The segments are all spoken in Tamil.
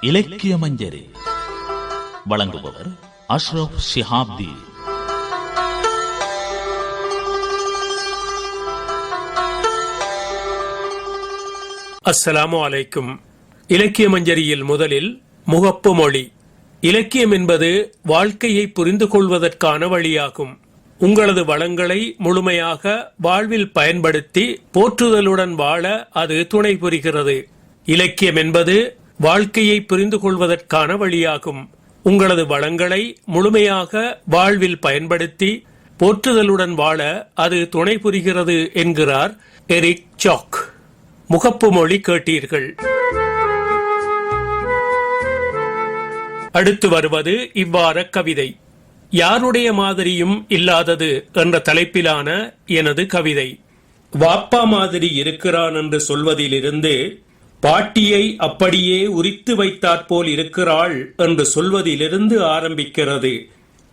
இலக்கிய மஞ்சரி வழங்குபவர் அஷ்ரப் ஷிஹாப்தி. அஸ்ஸலாமு அலைக்கும். இலக்கிய மஞ்சரியில் முதலில் முகப்பு மொழி. இலக்கியம் என்பது வாழ்க்கையை புரிந்து கொள்வதற்கான வழியாகும். உங்களது வளங்களை முழுமையாக வாழ்வில் பயன்படுத்தி போற்றுதலுடன் வாழ அது துணை புரிகிறது. இலக்கியம் என்பது வாழ்க்கையை புரிந்து கொள்வதற்கான வழியாகும். உங்களது வளங்களை முழுமையாக வாழ்வில் பயன்படுத்தி போற்றுதலுடன் வாழ அது துணை புரிகிறது என்கிறார் எரிக் சாக். முகப்பு மொழி கேட்டீர்கள். அடுத்து வருவது இவ்வாற கவிதை. யாருடைய மாதிரியும் இல்லாதது என்ற தலைப்பிலான எனது கவிதை. வாப்பா மாதிரி இருக்கிறான் என்று சொல்வதிலிருந்து பாட்டியை அப்படியே உரித்து வைத்தாற்போல் இருக்கிறாள் என்று சொல்வதிலிருந்து ஆரம்பிக்கிறது.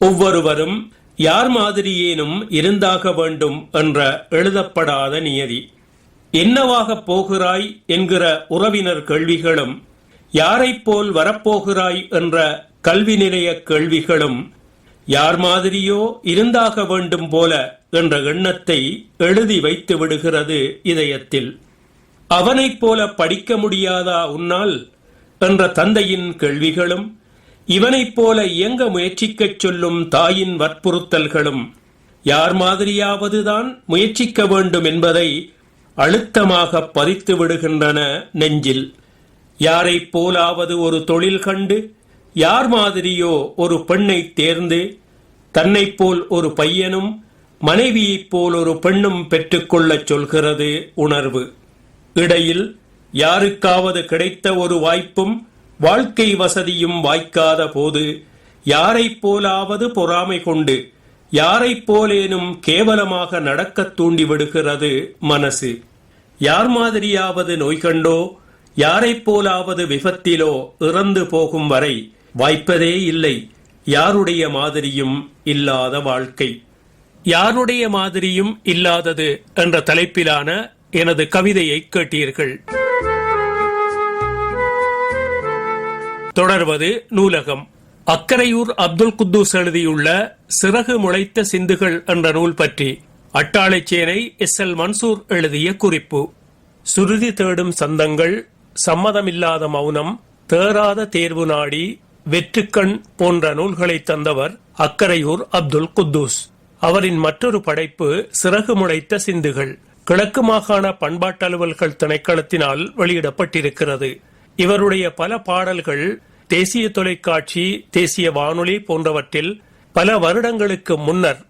ஒவ்வொருவரும் யார் மாதிரியேனும் இருந்தாக வேண்டும் என்ற எழுதப்படாத நியதி. என்னவாக போகிறாய் என்கிற உறவினர் கேள்விகளும், யாரைப் போல் வரப்போகிறாய் என்ற கல்வி நிலைய கேள்விகளும், யார் மாதிரியோ இருந்தாக வேண்டும் போல என்ற எண்ணத்தை எழுதி வைத்து விடுகிறது இதயத்தில். அவனைப் போல படிக்க முடியாதா உன்னால் என்ற தந்தையின் கேள்விகளும், இவனைப் போல இயங்க முயற்சிக்கச் சொல்லும் தாயின் வற்புறுத்தல்களும், யார் மாதிரியாவதுதான் முயற்சிக்க வேண்டும் என்பதை அழுத்தமாக பதித்து விடுகின்றன நெஞ்சில். யாரைப் போலாவது ஒரு தொழில் கண்டு, யார் மாதிரியோ ஒரு பெண்ணை தேர்ந்து, தன்னைப் போல் ஒரு பையனும் மனைவியைப் போல் ஒரு பெண்ணும் பெற்றுக்கொள்ளச் சொல்கிறது உணர்வு. இடையில் யாருக்காவது கிடைத்த ஒரு வாய்ப்பும் வாழ்க்கை வசதியும் வாய்க்காத போது, யாரைப் போலாவது பொறாமை கொண்டு யாரைப் போலேனும் கேவலமாக நடக்கத் தூண்டிவிடுகிறது மனசு. யார் மாதிரியாவது நோய் கண்டோ, யாரைப் போலாவது விபத்திலோ இறந்து போகும் வரை வாய்ப்பதே இல்லை யாருடைய மாதிரியும் இல்லாத வாழ்க்கை. யாருடைய மாதிரியும் இல்லாதது என்ற தலைப்பிலான எனது கவிதையை கேட்டீர்கள். தொடர்வது நூலகம். அக்கரையூர் அப்துல் குத்தூஸ் எழுதியுள்ள சிறகு முளைத்த சிந்துகள் என்ற நூல் பற்றி அட்டாளைச்சேனை எஸ்.எல். மன்சூர் எழுதிய குறிப்பு. சுருதி தேடும் சந்தங்கள், சம்மதமில்லாத மௌனம், தேறாத தேர்வு நாடி, வெற்றுக்கண் போன்ற நூல்களை தந்தவர் அக்கரையூர் அப்துல் குத்தூஸ். அவரின் மற்றொரு படைப்பு சிறகு முளைத்த சிந்துகள் கிழக்கு மாகாண பண்பாட்டலுவல்கள் திணைக்களத்தினால் வெளியிடப்பட்டிருக்கிறது. இவருடைய பல பாடல்கள் தேசிய தொலைக்காட்சி, தேசிய வானொலி போன்றவற்றில் பல வருடங்களுக்கு முன்னர்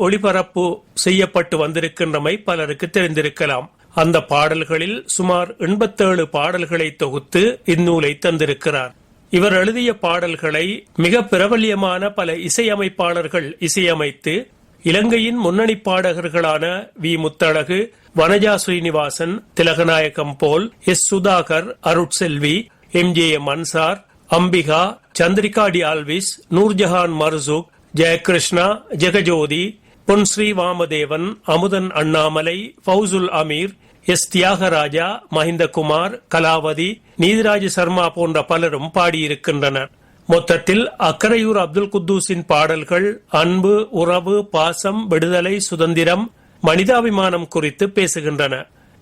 ஒளிபரப்பு செய்யப்பட்டு வந்திருக்கின்றமை பலருக்கு தெரிந்திருக்கலாம். அந்த பாடல்களில் சுமார் 87 பாடல்களை தொகுத்து இந்நூலை தந்திருக்கிறார். இவர் எழுதிய பாடல்களை மிக பிரபல்யமான பல இசையமைப்பாளர்கள் இசையமைத்து இலங்கையின் முன்னணி பாடகர்களான V. Muthalagu, Vanaja Srinivasan, Thilakanayagam Paul, S. Sudhakar, Arutselvi, M J M. Ansar, Ambika, Chandrika de Alwis, Noorjahan Marzook, Jayakrishna, Jegajothi, Ponsri Vamadevan, Amuthan Annamalai, Fauzul Ameer, S. Thiagaraja, Mahindakumar, Kalavathi, Neethiraja Sharma போன்ற பலரும் பாடியிருக்கின்றனர். மொத்தத்தில் அக்கரையூர் அப்துல் குத்தூஸின் பாடல்கள் அன்பு, உறவு, பாசம், விடுதலை, சுதந்திரம், மனிதாபிமானம் குறித்து பேசுகின்றன.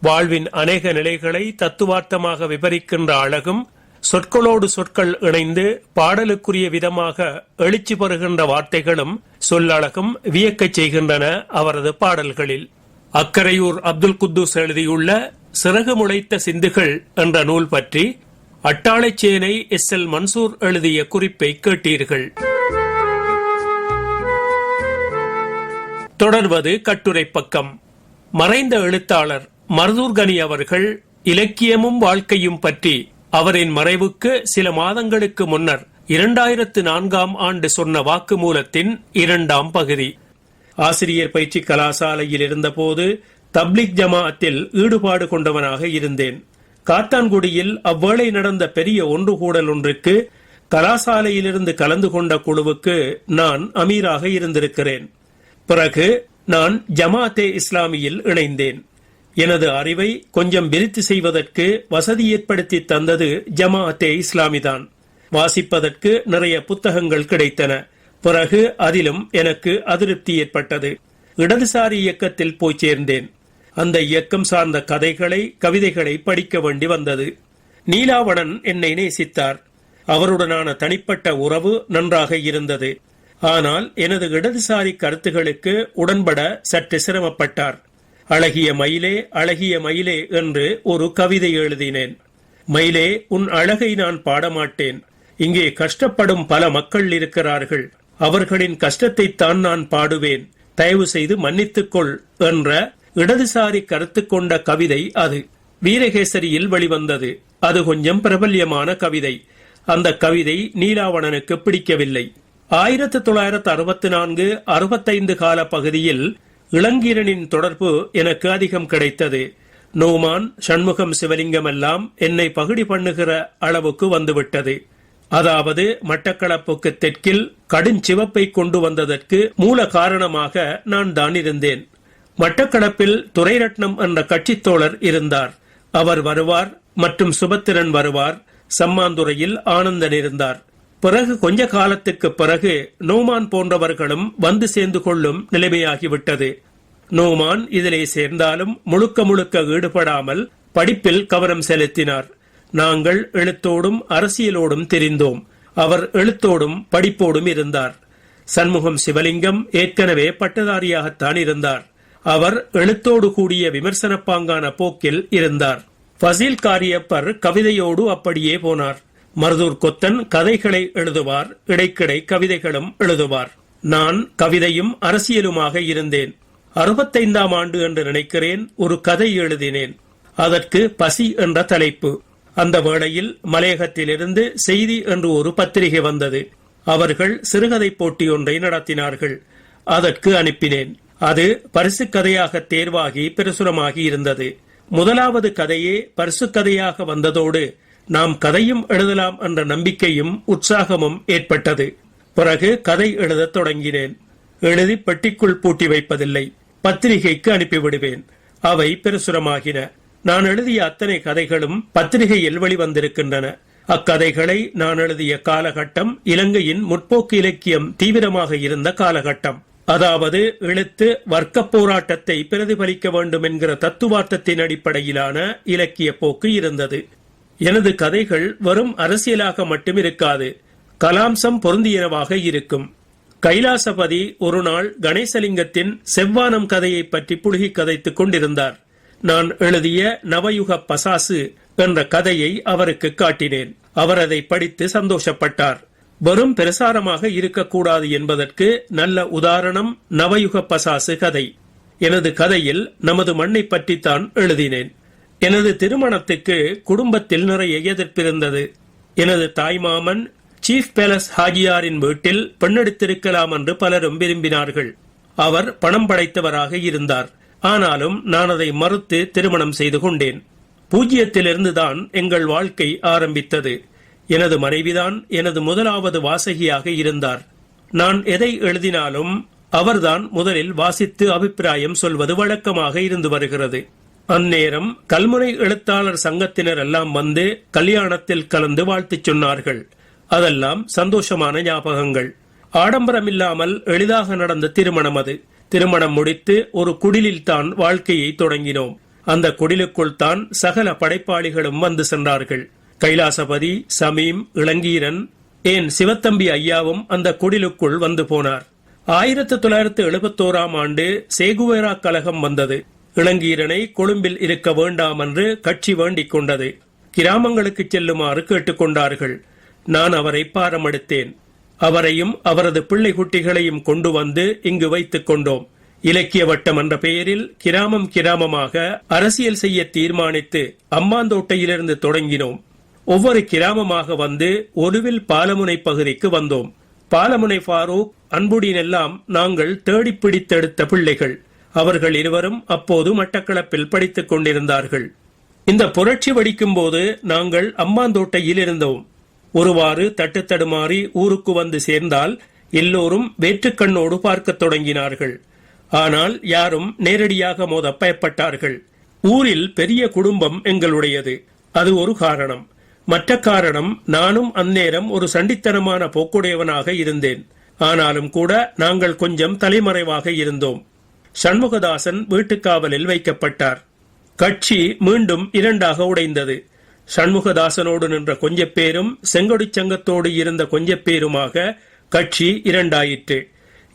வாழ்வின் அநேக நிலைகளை தத்துவார்த்தமாக விவரிக்கின்ற அழகும், சொற்களோடு சொற்கள் இணைந்து பாடலுக்குரிய விதமாக எழுச்சி பெறுகின்ற வார்த்தைகளும் சொல்லழகும் வியக்கச் செய்கின்றன அவரது பாடல்களில். அக்கரையூர் அப்துல் குத்தூஸ் எழுதியுள்ள சிறகு முளைத்த சிந்துகள் என்ற நூல் பற்றி அட்டாளைச்சேனை எஸ்.எல். மன்சூர் எழுதிய குறிப்பை கேட்டீர்கள். தொடர்வது கட்டுரை பக்கம். மறைந்த எழுத்தாளர் மர்தூர் கனி அவர்கள் இலக்கியமும் வாழ்க்கையும் பற்றி அவரின் மறைவுக்கு சில மாதங்களுக்கு முன்னர் 2004ஆம் ஆண்டு சொன்ன வாக்குமூலத்தின் 2ஆம் பகுதி. ஆசிரியர் பயிற்சி கலாசாலையில் இருந்தபோது தப்லிக் ஜமாஅத்தில் ஈடுபாடு கொண்டவனாக இருந்தேன். காத்தான்குடியில் அவ்வேளை நடந்த பெரிய ஒன்றுகூடல் ஒன்றுக்கு கலாசாலையிலிருந்து கலந்து கொண்ட குழுவுக்கு நான் அமீராக இருந்திருக்கிறேன். பிறகு நான் ஜமாத்தே இஸ்லாமியில் இணைந்தேன். எனது அறிவை கொஞ்சம் விருத்தி செய்வதற்கு வசதி ஏற்படுத்தி தந்தது ஜமாஅத்தே இஸ்லாமிதான். வாசிப்பதற்கு நிறைய புத்தகங்கள் கிடைத்தன. பிறகு அதிலும் எனக்கு அதிருப்தி ஏற்பட்டது. இடதுசாரி இயக்கத்தில் போய் சேர்ந்தேன். அந்த இயக்கம் சார்ந்த கதைகளை, கவிதைகளை படிக்க வேண்டி வந்தது. நீலாவணன் என்னை நேசித்தார். அவருடனான தனிப்பட்ட உறவு நன்றாக இருந்தது. ஆனால் எனது இடதுசாரி கருத்துகளுக்கு உடன்பட சற்று சிரமப்பட்டார். அழகிய மயிலே, அழகிய மயிலே என்று ஒரு கவிதை எழுதினேன். மயிலே, உன் அழகை நான் பாடமாட்டேன். இங்கே கஷ்டப்படும் பல மக்கள் இருக்கிறார்கள். அவர்களின் கஷ்டத்தைத்தான் நான் பாடுவேன். தயவு செய்து மன்னித்துக்கொள் என்ற இடதுசாரி கருத்து கொண்ட கவிதை அது. வீரகேசரியில் வெளிவந்தது. அது கொஞ்சம் பிரபல்யமான கவிதை. அந்த கவிதை நீலாவணனுக்கு பிடிக்கவில்லை. 1964-65 கால பகுதியில் இளங்கீரனின் தொடர்பு எனக்கு அதிகம் கிடைத்தது. நோமான், சண்முகம், சிவலிங்கம் எல்லாம் என்னை பகுடி பண்ணுகிற அளவுக்கு வந்துவிட்டது. அதாவது மட்டக்களப்புக்கு தெற்கில் கடுஞ்சிவப்பை கொண்டு வந்ததற்கு மூல காரணமாக நான் தான் இருந்தேன். மட்டக்களப்பில் துரைரட்னம் என்ற கட்சித் தோழர் இருந்தார். அவர் வருவார் மற்றும் சுபத்திரன் வருவார். சம்மாந்துறையில் ஆனந்தன் இருந்தார். பிறகு கொஞ்ச காலத்துக்கு பிறகு நோமான் போன்றவர்களும் வந்து சேர்ந்து கொள்ளும் நிலைமையாகிவிட்டது. நோமான் இதிலே சேர்ந்தாலும் முழுக்க ஈடுபடாமல் படிப்பில் கவனம் செலுத்தினார். நாங்கள் எழுத்தோடும் அரசியலோடும் தெரிந்தோம். அவர் எழுத்தோடும் படிப்போடும் இருந்தார். சண்முகம் சிவலிங்கம் ஏற்கனவே பட்டதாரியாகத்தான் இருந்தார். அவர் எழுத்தோடு கூடிய விமர்சனப்பாங்கான போக்கில் இருந்தார். ஃபசீல் காரியப்பர் கவிதையோடு அப்படியே போனார். மருதூர் கொத்தன் கதைகளை எழுதுவார். இடைக்கிடை கவிதைகளும் எழுதுவார். நான் கவிதையும் அரசியலுமாக இருந்தேன். 65ஆம் ஆண்டு என்று நினைக்கிறேன் ஒரு கதை எழுதினேன். அதற்கு பசி என்ற தலைப்பு. அந்த வேளையில் மலையகத்திலிருந்து செய்தி என்று ஒரு பத்திரிகை வந்தது. அவர்கள் சிறுகதை போட்டி ஒன்றை நடத்தினார்கள். அதற்கு அனுப்பினேன். அது பரிசு கதையாக தேர்வாகி பிரசுரமாகி இருந்தது. முதலாவது கதையே பரிசு கதையாக வந்ததோடு நாம் கதையும் எழுதலாம் என்ற நம்பிக்கையும் உற்சாகமும் ஏற்பட்டது. பிறகு கதை எழுதத் தொடங்கினேன். எழுதி பெட்டிக்குள் பூட்டி வைப்பதில்லை. பத்திரிகைக்கு அனுப்பிவிடுவேன். அவை பிரசுரமாகின. நான் எழுதிய அத்தனை கதைகளும் பத்திரிகையில் வெளிவந்திருக்கின்றன. அக்கதைகளை நான் எழுதிய காலகட்டம் இலங்கையின் முற்போக்கு இலக்கியம் தீவிரமாக இருந்த காலகட்டம். அதாவது எழுத்து வர்க்க போராட்டத்தை பிரதிபலிக்க வேண்டும் என்கிற தத்துவார்த்தத்தின் அடிப்படையிலான இலக்கிய போக்கு இருந்தது. எனது கதைகள் வெறும் அரசியலாக மட்டும் இருக்காது, கலாம்சம் பொருந்தியனவாக இருக்கும். கைலாசபதி ஒரு நாள் கணேசலிங்கத்தின் செவ்வானம் கதையை பற்றி புழுகி கதைத்துக் கொண்டிருந்தார். நான் எழுதிய நவயுக பசாசு என்ற கதையை அவருக்கு காட்டினேன். அவர் அதை படித்து சந்தோஷப்பட்டார். வெறும் பிரசாரமாக இருக்கக்கூடாது என்பதற்கு நல்ல உதாரணம் நவயுக பசாசு கதை. எனது கதையில் நமது மண்ணை பற்றித்தான் எழுதினேன். எனது திருமணத்துக்கு குடும்பத்தில் நிறைய எதிர்ப்பிருந்தது. எனது தாய்மாமன் சீஃப் பேலஸ் ஹாஜியாரின் வீட்டில் பெண்ணெடுத்திருக்கலாம் என்று பலரும் விரும்பினார்கள். அவர் பணம் படைத்தவராக இருந்தார். ஆனாலும் நான் அதை மறுத்து திருமணம் செய்து கொண்டேன். பூஜ்ஜியத்திலிருந்துதான் எங்கள் வாழ்க்கை ஆரம்பித்தது. எனது மனைவிதான் எனது முதலாவது வாசகியாக இருந்தார். நான் எதை எழுதினாலும் அவர்தான் முதலில் வாசித்து அபிப்பிராயம் சொல்வது வழக்கமாக இருந்து வருகிறது. அந்நேரம் கல்முனை எழுத்தாளர் சங்கத்தினர் எல்லாம் வந்து கல்யாணத்தில் கலந்து வாழ்த்துச் சொன்னார்கள். அதெல்லாம் சந்தோஷமான ஞாபகங்கள். ஆடம்பரமில்லாமல் எளிதாக நடந்த திருமணம் அது. திருமணம் முடித்து ஒரு குடிலில் தான் வாழ்க்கையை தொடங்கினோம். அந்த குடிலுக்குள் தான் சகல படைப்பாளிகளும் வந்து சென்றார்கள். கைலாசபதி, சமீம், இளங்கீரன், ஏன் சிவத்தம்பி ஐயாவும் அந்த குடிலுக்குள் வந்து போனார். 1971ஆம் ஆண்டு சேகுவேரா கழகம் வந்தது. இளங்கீரனை கொழும்பில் இருக்க வேண்டாம் என்று கட்சி வேண்டிக் கொண்டது. கிராமங்களுக்கு செல்லுமாறு கேட்டுக்கொண்டார்கள். நான் அவரை பாரமெடுத்தேன். அவரையும் அவரது பிள்ளை குட்டிகளையும் கொண்டு வந்து இங்கு வைத்துக் கொண்டோம். இலக்கிய வட்டம் என்ற பெயரில் கிராமம் கிராமமாக அரசியல் செய்ய தீர்மானித்து அம்மாந்தோட்டையிலிருந்து தொடங்கினோம். ஒவ்வொரு கிராமமாக வந்து ஒருவில் பாலமுனை பகுதிக்கு வந்தோம். பாலமுனை ஃபாரூக், அன்புடின் எல்லாம் நாங்கள் தேடி பிடித்தெடுத்த பிள்ளைகள். அவர்கள் இருவரும் அப்போது மட்டக்களப்பில் படித்துக் கொண்டிருந்தார்கள். இந்த புரட்சி வெடிக்கும் போது நாங்கள் அம்மாந்தோட்டையில் இருந்தோம். ஒருவாறு தட்டுத்தடுமாறி ஊருக்கு வந்து சேர்ந்தால் எல்லோரும் வேற்றுக்கண்ணோடு பார்க்கத் தொடங்கினார்கள். ஆனால் யாரும் நேரடியாக மோத பயப்பட்டார்கள். ஊரில் பெரிய குடும்பம் எங்களுடையது. அது ஒரு காரணம். மற்ற காரணம், நானும் அந்நேரம் ஒரு சண்டித்தனமான போக்குடையவனாக இருந்தேன். ஆனாலும் கூட நாங்கள் கொஞ்சம் தலைமறைவாக இருந்தோம். சண்முகதாசன் வீட்டுக்காவலில் வைக்கப்பட்டார். கட்சி மீண்டும் இரண்டாக உடைந்தது. சண்முகதாசனோடு நின்ற கொஞ்ச பேரும் செங்கொடி சங்கத்தோடு இருந்த கொஞ்ச பேருமாக கட்சி இரண்டாயிற்று.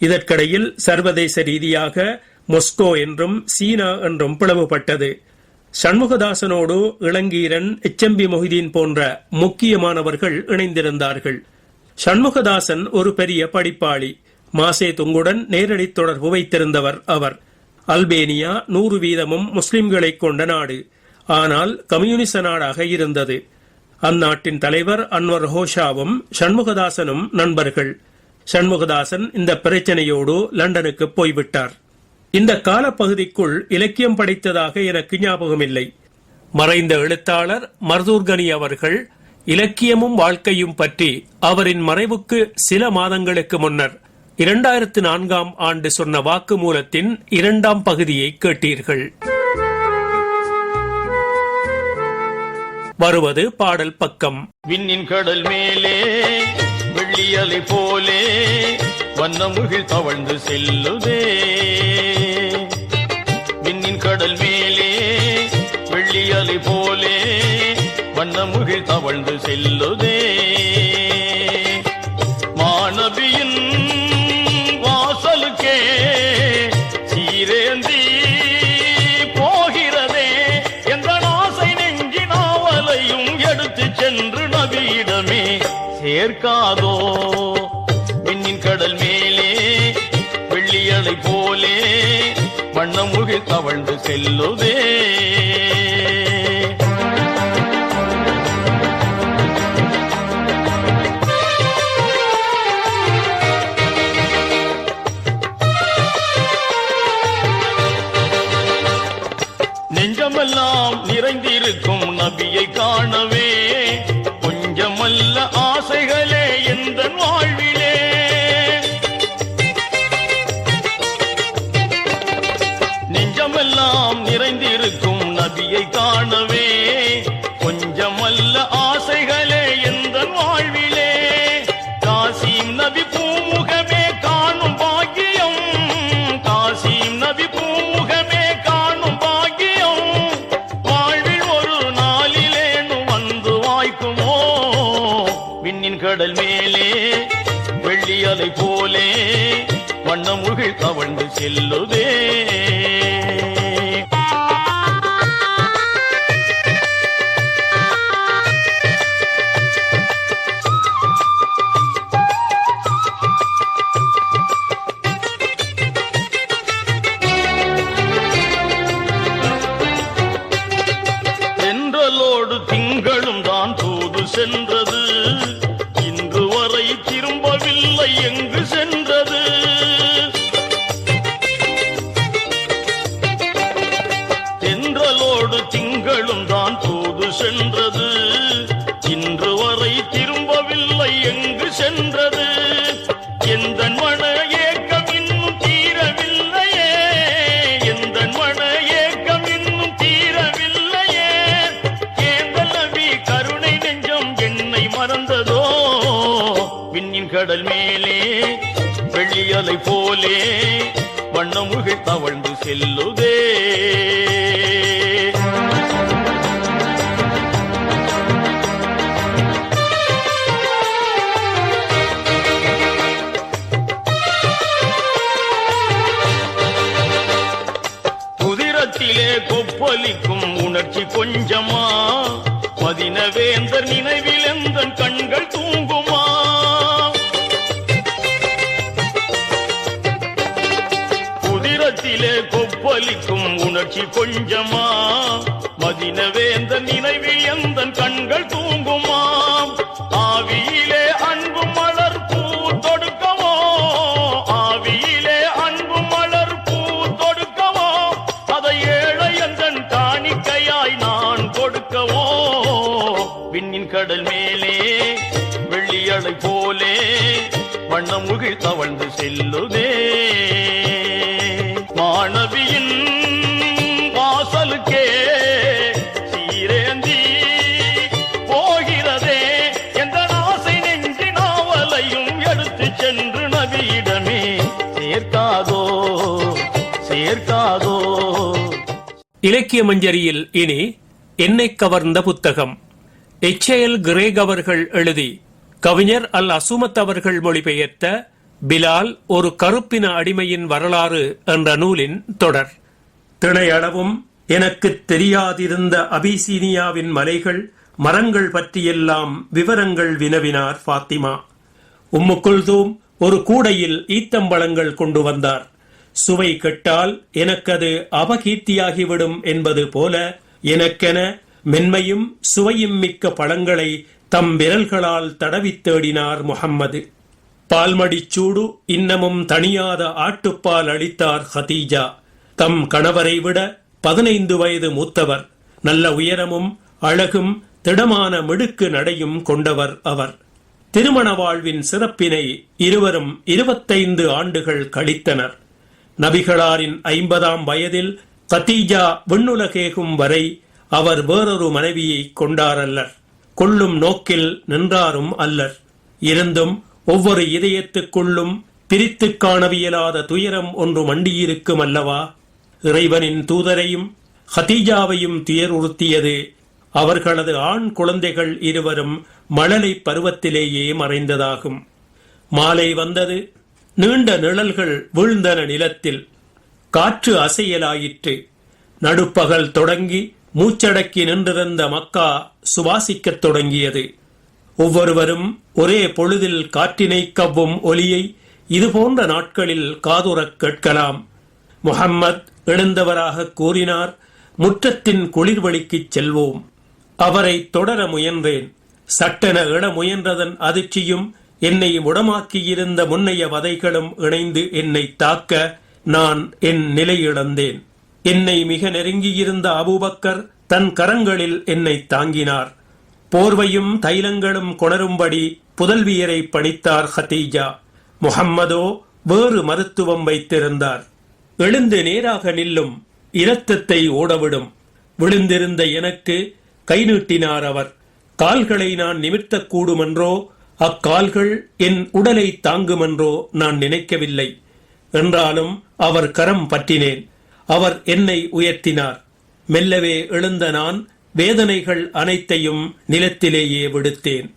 இதற்கிடையில் சர்வதேச ரீதியாக மொஸ்கோ என்றும் சீனா என்றும் பிளவுபட்டது. சண்முகதாசனோடு இளங்கீரன், எச்எம்பி மொஹிதீன் போன்ற முக்கியமானவர்கள் இணைந்திருந்தார்கள். சண்முகதாசன் ஒரு பெரிய படிப்பாளி. மாசே துங்குடன் நேரடி தொடர்பு வைத்திருந்தவர் அவர். அல்பேனியா 100% முஸ்லிம்களை கொண்ட நாடு. ஆனால் கம்யூனிச நாடாக இருந்தது. அந்நாட்டின் தலைவர் அன்வர் ஹோஷாவும் சண்முகதாசனும் நண்பர்கள். சண்முகதாசன் இந்த பிரச்சனையோடு லண்டனுக்கு போய்விட்டார். இந்த காலப்பகுதிக்குள் இலக்கியம் படித்ததாக எனக்கு ஞாபகமில்லை. மறைந்த எழுத்தாளர் மர்தூர்கனி அவர்கள் இலக்கியமும் வாழ்க்கையும் பற்றி அவரின் மறைவுக்கு சில மாதங்களுக்கு முன்னர் 2004ஆம் ஆண்டு சொன்ன வாக்குமூலத்தின் 2ஆம் பகுதியை கேட்டீர்கள். வருவது பாடல் பக்கம். விண்ணின் கடல் மேலே வெள்ளியலை போலே வண்ணமுகில் தவழ்ந்து செல்லுதே. விண்ணின் கடல் மேலே வெள்ளியலை போலே வண்ணமுகில் தவழ்ந்து செல்லுதே. மாணவியின் வாசலுக்கே சீரேந்தி போகிறதே. எந்த ஆசை நெஞ்சினாவலையும் எடுத்து சென்று நபியிடமே சேர்க்காதோ. விண்ணின் கடல் மேலே வெள்ளியலை போலே வண்ணமுகில் தவழ்ந்து செல்லுதே. நெஞ்சமெல்லாம் நிறைந்திருக்கும் நபியை காணவே கொஞ்சமல்ல ஆசைகளே எந்த வாழ்விலே. நெஞ்சமெல்லாம் நிறைந்திருக்கும் நபியை காணவே கொஞ்சமல்ல ஆசைகளே எந்த வாழ்விலே. காசிம் நபி பூமுகமே காணும் பாக்கியம், காசிம் நபி பூமுகமே காணும் பாக்கியம் வாழ்வில் ஒரு நாளிலேனும் வந்து வாய்க்குமோ. விண்ணின் கடல் மேலே வெள்ளியலை போலே வண்ணமுகில் தவழ்ந்து செல்லுதே. தென்றலோடு திங்களும் தான் தூது சென்றது, இன்று வரை திரும்பவில்லை எங்கு சென்றது. தென்றலோடு திங்களும் தான் தூது சென்றது, இன்று வரை திரும்பவில்லை எங்கு சென்றது. எந்த மன ஏக்கம் இன்னும் தீரவில்லையே, எந்த மன ஏக்கம் இன்னும் தீரவில்லையே. ஏந்தல் நபி கருணை நெஞ்சம் என்னை மறந்ததோ. விண்ணின் கடல் மேலே வெள்ளியலை போலே வண்ணமுகில் தவழ்ந்து செல்லுதே. குதிரத்திலே கொப்பளிக்கும் உணர்ச்சி கொஞ்சமா, மதினவேந்தர் நினைவில் எந்தன் கண்கள் தூங்குமா. குதிரத்திலே கொப்பளிக்கும் உணர்ச்சி கொஞ்சமா, மதினவேந்தர் நினைவில் எந்தன் கண்கள் தூங்குமா. ஆவியிலே அன்பு மலர் பூ தொடுக்கவோ, ஆவியிலே அன்பு மலர் பூ தொடுக்கவோ, அதை ஏழை எந்தன் காணிக்கையாய் நான் கொடுக்கவோ. விண்ணின் கடல் மேலே வெள்ளியலை போலே வண்ணமுகில் தவழ்ந்து செல்லுதே. மாணவியின் வாசலுக்கே சேர்க்காதோ. இலக்கிய மஞ்சரியில் இனி என்னை கவர்ந்த புத்தகம். எச்.ஏ.எல். கிரேக் அவர்கள் எழுதி கவிஞர் அல் அசுமத் அவர்கள் மொழிபெயர்த்த பிலால் ஒரு கருப்பின அடிமையின் வரலாறு என்ற நூலின் தொடர். திணையளவும் எனக்கு தெரியாதிருந்த அபிசீனியாவின் மலைகள் மரங்கள் பற்றியெல்லாம் விவரங்கள் வினவினார் ஃபாத்திமா. உம்மு குல்தூம் ஒரு கூடையில் ஈத்தம்பழங்கள் கொண்டு வந்தார். சுவை கெட்டால் எனக்கது அபகீர்த்தியாகிவிடும் என்பது போல எனக்கென மென்மையும் சுவையும் மிக்க பழங்களை தம் விரல்களால் தடவித் தேடினார் முஹம்மது. பால்மடிச்சூடு இன்னமும் தணியாத ஆட்டுப்பால் அளித்தார் ஹதீஜா. தம் கணவரை விட 15 வயது மூத்தவர். நல்ல உயரமும் அழகும் திடமான மிடுக்கு நடையும் கொண்டவர் அவர். திருமண வாழ்வின் சிறப்பினை இருவரும் 25 ஆண்டுகள் கழித்தனர். நபிகளாரின் 50ஆம் வயதில் கதீஜா விண்ணுலகேகும் வரை அவர் வேறொரு மனைவியை கொண்டாரல்லர். கொள்ளும் நோக்கில் நின்றாரும் அல்லர். இருந்தும் ஒவ்வொரு இதயத்துக்குள்ளும் பிரித்துக் காணவியலாத துயரம் ஒன்று மண்டியிருக்கும் அல்லவா? இறைவனின் தூதரையும் ஹதீஜாவையும் துயருறுத்தியது அவர்களது ஆண் குழந்தைகள் இருவரும் மழலை பருவத்திலேயே மறைந்ததாகும். மாலை வந்தது. நீண்ட நிழல்கள் வீழ்ந்தன நிலத்தில். காற்று அசையலாயிற்று. நடுப்பகல் தொடங்கி மூச்சடக்கி நின்றிருந்த மக்கா சுவாசிக்கத் தொடங்கியது. ஒவ்வொருவரும் ஒரே பொழுதில் காற்றினை கவ்வும் ஒலியை இதுபோன்ற நாட்களில் காதுறக் கேட்கலாம். முஹம்மத் எழுந்தவராக கூறினார், முற்றத்தின் குளிர்வழிக்குச் செல்வோம். அவரை தொடர முயன்றேன். சட்டென எழ முயன்றதன் அதிர்ச்சியும் என்னை முடமாக்கியிருந்த முன்னைய வதைகளும் இணைந்து என்னை தாக்க நான் என் நிலை இழந்தேன். என்னை மிக நெருங்கியிருந்த அபூபக்கர் தன் கரங்களில் என்னை தாங்கினார். போர்வையும் தைலங்களும் கொணரும்படி புதல்வியரை பணித்தார் ஹதீஜா. முஹம்மதோ வேறு மருத்துவம் வைத்திருந்தார். எழுந்து நேராக நில்லும், இரத்தத்தை ஓடவிடும். விழுந்திருந்த எனக்கு கை நீட்டினார் அவர். கால்களை நான் நிமிர்த்தக்கூடுமென்றோ அக்கால்கள் என் உடலை தாங்குமென்றோ நான் நினைக்கவில்லை. என்றாலும் அவர் கரம் பற்றினேன். அவர் என்னை உயர்த்தினார். மெல்லவே எழுந்த நான் வேதனைகள் அனைத்தையும் நிலத்திலேயே விடுத்தேன்.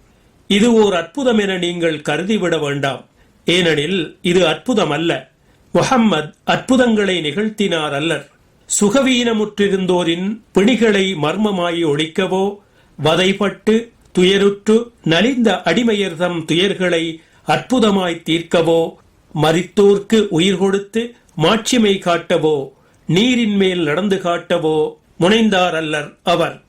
இது ஓர் அற்புதம் என நீங்கள் கருதிவிட வேண்டாம். ஏனெனில் இது அற்புதம் அல்ல. முஹம்மத் அற்புதங்களை நிகழ்த்தினார் அல்லர். சுகவீனமுற்றிருந்தோரின் பிணிகளை மர்மமாய் ஒழிக்கவோ, வதைப்பட்டு துயருற்று நலிந்த அடிமையர்தம் துயர்களை அற்புதமாய் தீர்க்கவோ, மரித்தோர்க்கு உயிர் கொடுத்து மாட்சிமை காட்டவோ, நீரின் மேல் நடந்து காட்டவோ முனைந்தார் அல்லர் அவர்.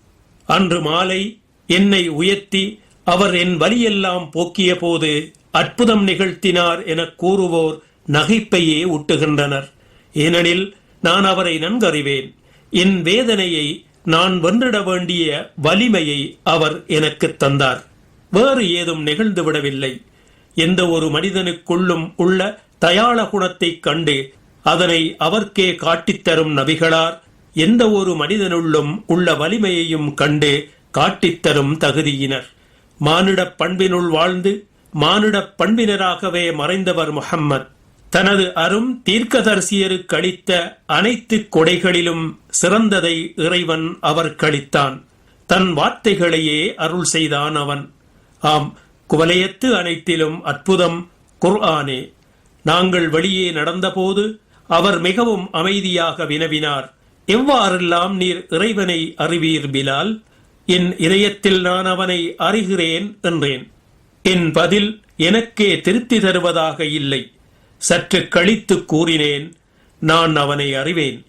அன்று மாலை என்னை உயர்த்தி அவர் என் வலியெல்லாம் போக்கிய போது அற்புதம் நிகழ்த்தினார் எனக் கூறுவோர் நகைப்பையே ஊட்டுகின்றனர். ஏனெனில் நான் அவரை நன்கறிவேன். என் வேதனையை நான் வென்றிட வேண்டிய வலிமையை அவர் எனக்கு தந்தார். வேறு ஏதும் நிகழ்ந்துவிடவில்லை. எந்த ஒரு மனிதனுக்குள்ளும் உள்ள தயாள குணத்தைக் கண்டு அதனை அவர்க்கே காட்டித்தரும் நபிகளார் எந்த ஒரு மனிதனுள்ளும் உள்ள வலிமையையும் கண்டு காட்டித்தரும் தகுதியினர். மானிடப் பண்பினுள் வாழ்ந்து மானிடப் பண்பினராகவே மறைந்தவர் முஹம்மத். தனது அரும் தீர்க்கதரிசியருக்கு அளித்த அனைத்து கொடைகளிலும் சிறந்ததை இறைவன் அவர்களித்தான். தன் வார்த்தைகளையே அருள் செய்தான் அவன். ஆம், குவலையத்து அனைத்திலும் அற்புதம் குர்ஆனே. நாங்கள் வெளியே நடந்தபோது அவர் மிகவும் அமைதியாக வினவினார், எவ்வாறெல்லாம் நீர் இறைவனை அறிவீர் பிலால்? என் இதயத்தில் நான் அவனை அறிகிறேன் என்றேன். என் பதில் எனக்கே திருத்தி தருவதாக இல்லை. சற்று கழித்து கூறினேன், நான் அவனை அறிவேன்.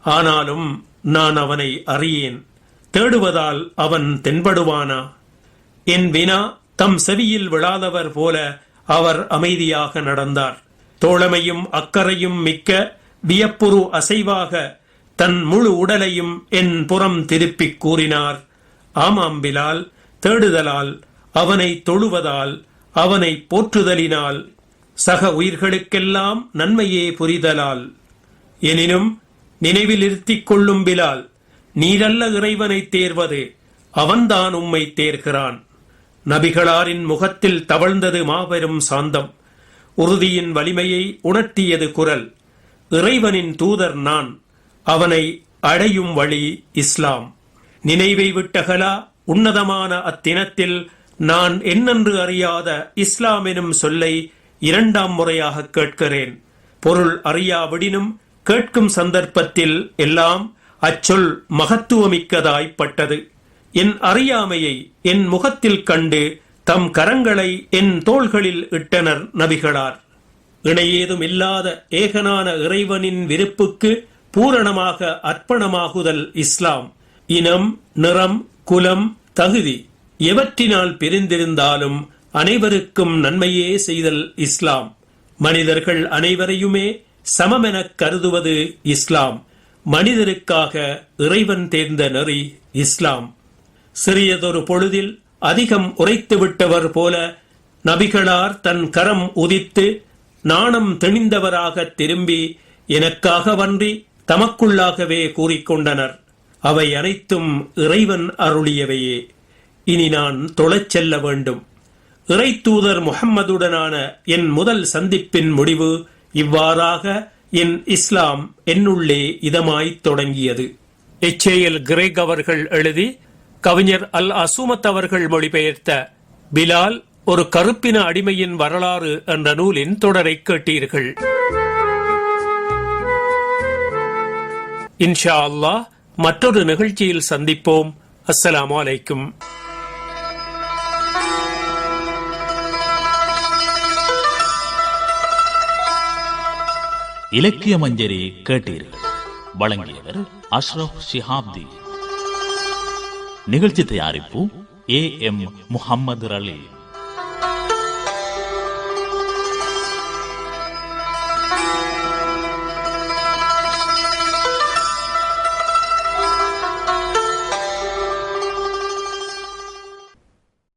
ஆனாலும் நான் அவனை அறியேன். தேடுவதால் அவன் தென்படுவானா? என் வினா தம் செவியில் விழாதவர் போல அவர் அமைதியாக நடந்தார். தோழமையும் அக்கறையும் மிக்க வியப்புறு அசைவாக தன் முழு உடலையும் என் புறம் திருப்பிக் கூறினார், ஆமாம் பிலால், தேடுதலால், அவனை தொழுவதால், அவனை போற்றுதலினால், சக உயிர்களுக்கெல்லாம் நன்மையே புரிதலால். எனினும் நினைவில் இருத்திக் கொள்ளும் பிலால், நீரல்ல இறைவனை தேர்வது, அவன்தான் உம்மை தேர்கிறான். நபிகளாரின் முகத்தில் தவழ்ந்தது மாபெரும் சாந்தம். உறுதியின் வலிமையை உணர்த்தியது குரல். இறைவனின் தூதர் நான், அவனை அடையும் வழி இஸ்லாம். நினைவை விட்டகலா உன்னதமான அத்தினத்தில் நான் என்னென்று அறியாத இஸ்லாம் எனும் சொல்லை இரண்டாம் முறையாக கேட்கிறேன். பொருள் அறியாவிடினும் கேட்கும் சந்தர்ப்பத்தில் எல்லாம் அச்சொல் மகத்துவமிக்கதாய்ப்பட்டது. என் அறியாமையை என் முகத்தில் கண்டு தம் கரங்களை என் தோள்களில் இட்டனர் நபிகளார். இணையேதும் இல்லாத ஏகனான இறைவனின் விருப்புக்கு பூரணமாக அர்ப்பணமாகுதல் இஸ்லாம். இனம், நிறம், குலம், தகுதி எவற்றினால் பிரிந்திருந்தாலும் அனைவருக்கும் நன்மையே செய்தல் இஸ்லாம். மனிதர்கள் அனைவரையுமே சமமெனக் கருதுவது இஸ்லாம். மனிதருக்காக இறைவன் தேர்ந்த நெறி இஸ்லாம். சிறியதொரு பொழுதில் அதிகம் உரைத்துவிட்டவர் போல நபிகளார் தன் கரம் உதித்து நாணம் தெளிந்தவராக திரும்பி எனக்காகவன்றி தமக்குள்ளாகவே கூறிக்கொண்டனர். அவை அனைத்தும் இறைவன் அருளியவையே. இனி நான் தொழச் செல்ல வேண்டும். இறை தூதர் முஹம்மதுடனான என் முதல் சந்திப்பின் முடிவு இவ்வாறாக என் இஸ்லாம் என்னுள்ளே இதமாய்த் தொடங்கியது. எச்ஏஎல் கிரேக் அவர்கள் எழுதி கவிஞர் அல் அசூமத் அவர்கள் மொழிபெயர்த்த பிலால் ஒரு கருப்பின அடிமையின் வரலாறு என்ற நூலின் தொடரை கேட்டீர்கள். இன்ஷா அல்லாஹ் மற்றொரு நிகழ்ச்சியில் சந்திப்போம். அஸ்ஸலாமு அலைக்கும். இலக்கிய மஞ்சரி கேட்டீர்கள். வழங்கியவர் அஷ்ரப் ஷிஹாப்தி. நிகழ்ச்சி தயாரிப்பு AM முஹம்மது அலி.